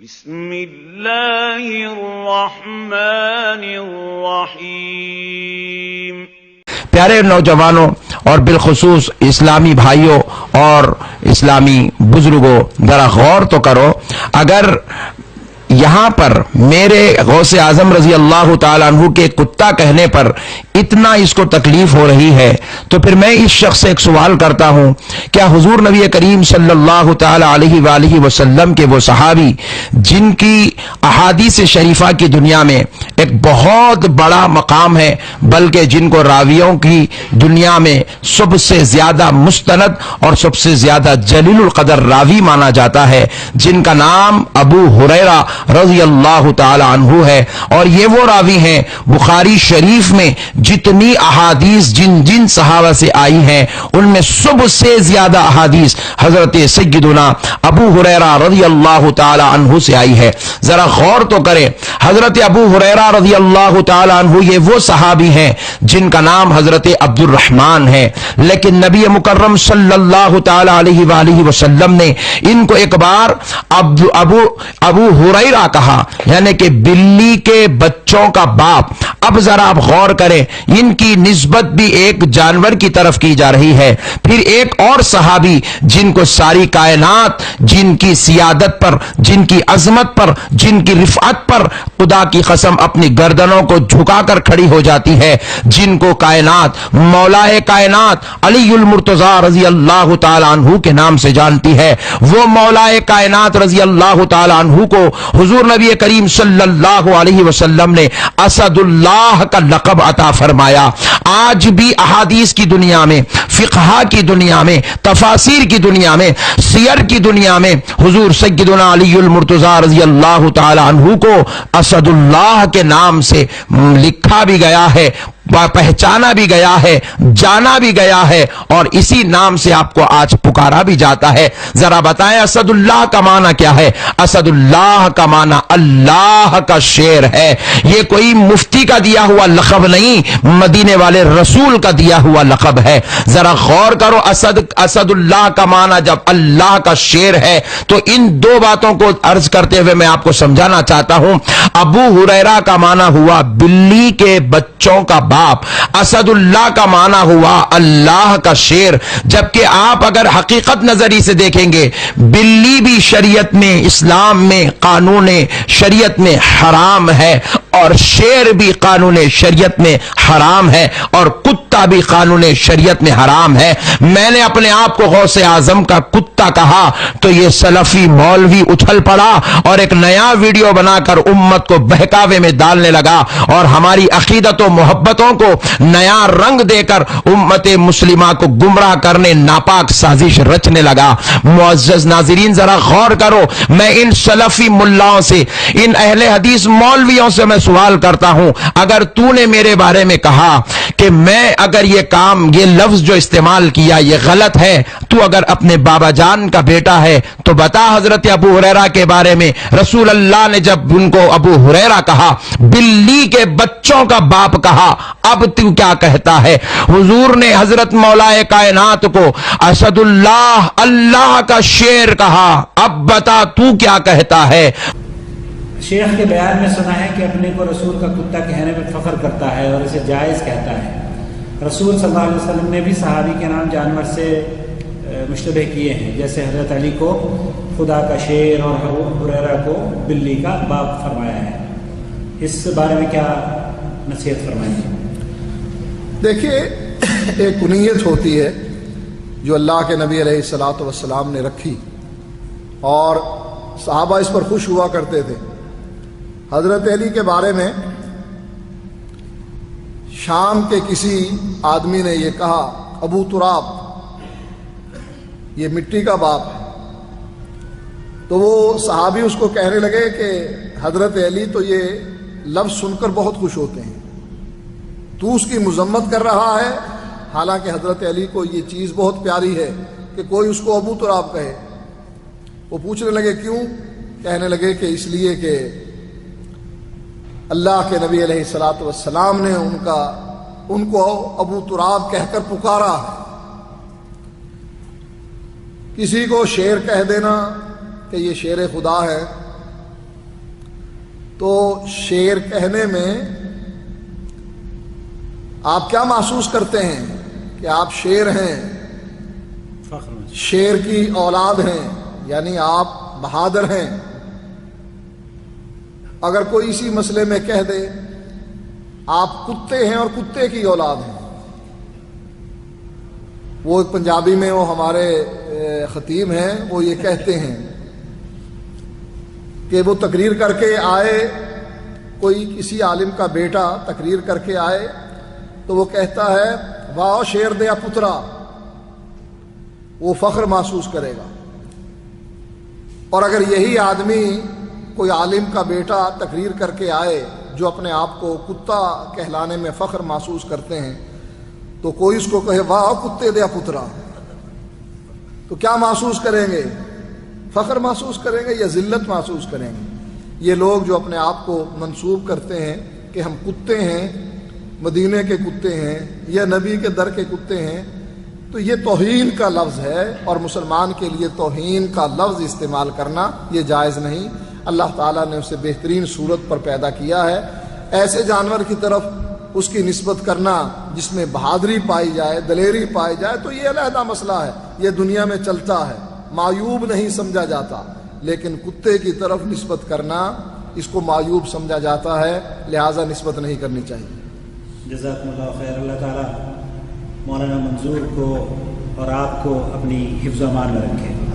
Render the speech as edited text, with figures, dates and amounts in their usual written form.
بسم اللہ الرحمن الرحیم۔ پیارے نوجوانوں اور بالخصوص اسلامی بھائیوں اور اسلامی بزرگوں، ذرا غور تو کرو، اگر یہاں پر میرے غوث اعظم رضی اللہ تعالیٰ عنہ کے کتا کہنے پر اتنا اس کو تکلیف ہو رہی ہے تو پھر میں اس شخص سے ایک سوال کرتا ہوں، کیا حضور نبی کریم صلی اللہ تعالیٰ علیہ وآلہ وسلم کے وہ صحابی جن کی احادیث شریفہ کی دنیا میں ایک بہت بڑا مقام ہے، بلکہ جن کو راویوں کی دنیا میں سب سے زیادہ مستند اور سب سے زیادہ جلیل القدر راوی مانا جاتا ہے، جن کا نام ابو ہریرہ رضی اللہ تعالی عنہ ہے، اور یہ وہ راوی ہیں بخاری شریف میں جتنی احادیث جن صحابہ سے آئی ہیں ان میں سب سے زیادہ احادیث حضرت سیدنا ابو ہریرہ رضی اللہ تعالی عنہ سے آئی ہے۔ ذرا غور تو کریں، حضرت ابو ہریرہ رضی اللہ تعالی عنہ یہ وہ صحابی ہیں جن کا نام حضرت عبد الرحمن ہے، لیکن نبی مکرم صلی اللہ تعالی علیہ وآلہ وسلم نے ان کو ایک بار ابو ہریرہ کہا، یعنی کہ بلی کے بچوں کا باپ۔ اب ذرا آپ غور کریں، ان کی نسبت بھی ایک جانور کی طرف کی جا رہی ہے۔ پھر ایک اور صحابی جن کو ساری کائنات جن کی سیادت پر، جن کی عظمت پر، جن کی رفعت پر خدا کی قسم اپنی گردنوں کو جھکا کر کھڑی ہو جاتی ہے، جن کو کائنات مولا کائنات علی المرتضی رضی اللہ تعالی عنہ کے نام سے جانتی ہے، وہ مولا کائنات رضی اللہ تعالی عنہ کو حضور نبی کریم صلی اللہ علیہ وسلم نے اسد اللہ کا لقب عطا فرمایا۔ آج بھی احادیث کی دنیا میں، فقہ کی دنیا میں، تفاسیر کی دنیا میں، سیر کی دنیا میں حضور سیدنا علی المرتضی رضی اللہ تعالی عنہ کو اسد اللہ کے نام سے لکھا بھی گیا ہے، پہچانا بھی گیا ہے، جانا بھی گیا ہے، اور اسی نام سے آپ کو آج پکارا بھی جاتا ہے۔ ذرا بتائیں اسد اللہ کا معنی کیا ہے؟ اسد اللہ کا معنی اللہ کا شیر ہے۔ یہ کوئی مفتی کا دیا ہوا لقب نہیں، مدینے والے رسول کا دیا ہوا لقب ہے۔ ذرا غور کرو، اسد اللہ کا معنی جب اللہ کا شیر ہے تو ان دو باتوں کو عرض کرتے ہوئے میں آپ کو سمجھانا چاہتا ہوں۔ ابو ہریرہ کا معنی ہوا بلی کے بچوں کا باپ، اسد اللہ کا معنی ہوا اللہ کا شیر۔ جبکہ آپ اگر حقیقت نظری سے دیکھیں گے، بلی بھی شریعت میں، اسلام میں، قانون شریعت میں حرام ہے، اور شیر بھی قانون شریعت میں حرام ہے، اور کتا بھی قانون شریعت میں حرام ہے۔ میں نے اپنے آپ کو غوث اعظم کا کتا کہا تو یہ سلفی مولوی اچھل پڑا اور ایک نیا ویڈیو بنا کر امت کو بہکاوے میں ڈالنے لگا، اور ہماری عقیدت و محبتوں کو نیا رنگ دے کر امت مسلمہ کو گمراہ کرنے ناپاک سازش رچنے لگا۔ معزز ناظرین ذرا غور کرو، میں ان سلفی ملاؤں سے، ان اہل حدیث مولویوں سے میں سوال کرتا ہوں، اگر تو نے میرے بارے میں کہا کہ میں اگر یہ کام، یہ لفظ جو استعمال کیا یہ غلط ہے، تو اگر اپنے بابا جان کا بیٹا ہے تو بتا حضرت ابو ہریرہ کے بارے میں رسول اللہ نے جب ان کو ابو ہریرہ کہا، بلی کے بچوں کا باپ کہا، اب تو کیا کہتا ہے؟ حضور نے حضرت مولا کائنات کو اسد اللہ، اللہ کا شیر کہا، اب بتا تو کیا کہتا ہے؟ شیخ کے بیان میں سنا ہے کہ اپنے کو رسول کا کتا کہنے میں فخر کرتا ہے اور اسے جائز کہتا ہے۔ رسول صلی اللہ علیہ وسلم نے بھی صحابی کے نام جانور سے مشتبہ کیے ہیں، جیسے حضرت علی کو خدا کا شیر اور ابو ہریرہ کو بلی کا باپ فرمایا ہے۔ اس بارے میں کیا نصیحت فرمائیں گے؟ دیکھیے، ایک کنیت ہوتی ہے جو اللہ کے نبی علیہ الصلوۃ والسلام نے رکھی، اور صحابہ اس پر خوش ہوا کرتے تھے۔ حضرت علی کے بارے میں شام کے کسی آدمی نے یہ کہا، ابو تراب، یہ مٹی کا باپ ہے، تو وہ صحابی اس کو کہنے لگے کہ حضرت علی تو یہ لفظ سن کر بہت خوش ہوتے ہیں، تو اس کی مذمت کر رہا ہے، حالانکہ حضرت علی کو یہ چیز بہت پیاری ہے کہ کوئی اس کو ابو تراب کہے۔ وہ پوچھنے لگے کیوں؟ کہنے لگے کہ اس لیے کہ اللہ کے نبی علیہ الصلوۃ والسلام نے ان کو ابو تراب کہہ کر پکارا ہے۔ کسی کو شیر کہہ دینا کہ یہ شیر خدا ہے، تو شعر کہنے میں آپ کیا محسوس کرتے ہیں کہ آپ شعر ہیں، فخر شیر کی اولاد ہیں، یعنی آپ بہادر ہیں۔ اگر کوئی اسی مسئلے میں کہہ دے آپ کتے ہیں اور کتے کی اولاد ہیں، وہ ایک پنجابی میں وہ ہمارے خطیب ہیں، وہ یہ کہتے ہیں کہ وہ تقریر کر کے آئے، کوئی کسی عالم کا بیٹا تقریر کر کے آئے تو وہ کہتا ہے واہ شیر دیا پترا، وہ فخر محسوس کرے گا۔ اور اگر یہی آدمی کوئی عالم کا بیٹا تقریر کر کے آئے جو اپنے آپ کو کتا کہلانے میں فخر محسوس کرتے ہیں، تو کوئی اس کو کہے واہ کتے دیا پترا، تو کیا محسوس کریں گے؟ فخر محسوس کریں گے یا ذلت محسوس کریں گے؟ یہ لوگ جو اپنے آپ کو منسوب کرتے ہیں کہ ہم کتے ہیں، مدینے کے کتے ہیں یا نبی کے در کے کتے ہیں، تو یہ توہین کا لفظ ہے، اور مسلمان کے لیے توہین کا لفظ استعمال کرنا یہ جائز نہیں۔ اللہ تعالیٰ نے اسے بہترین صورت پر پیدا کیا ہے، ایسے جانور کی طرف اس کی نسبت کرنا جس میں بہادری پائی جائے، دلیری پائی جائے، تو یہ علیحدہ مسئلہ ہے، یہ دنیا میں چلتا ہے، معیوب نہیں سمجھا جاتا۔ لیکن کتے کی طرف نسبت کرنا اس کو معیوب سمجھا جاتا ہے، لہٰذا نسبت نہیں کرنی چاہیے۔ جزاکم اللہ خیر۔ اللہ تعالیٰ مولانا منظور کو اور آپ کو اپنی حفظ و امان میں رکھے۔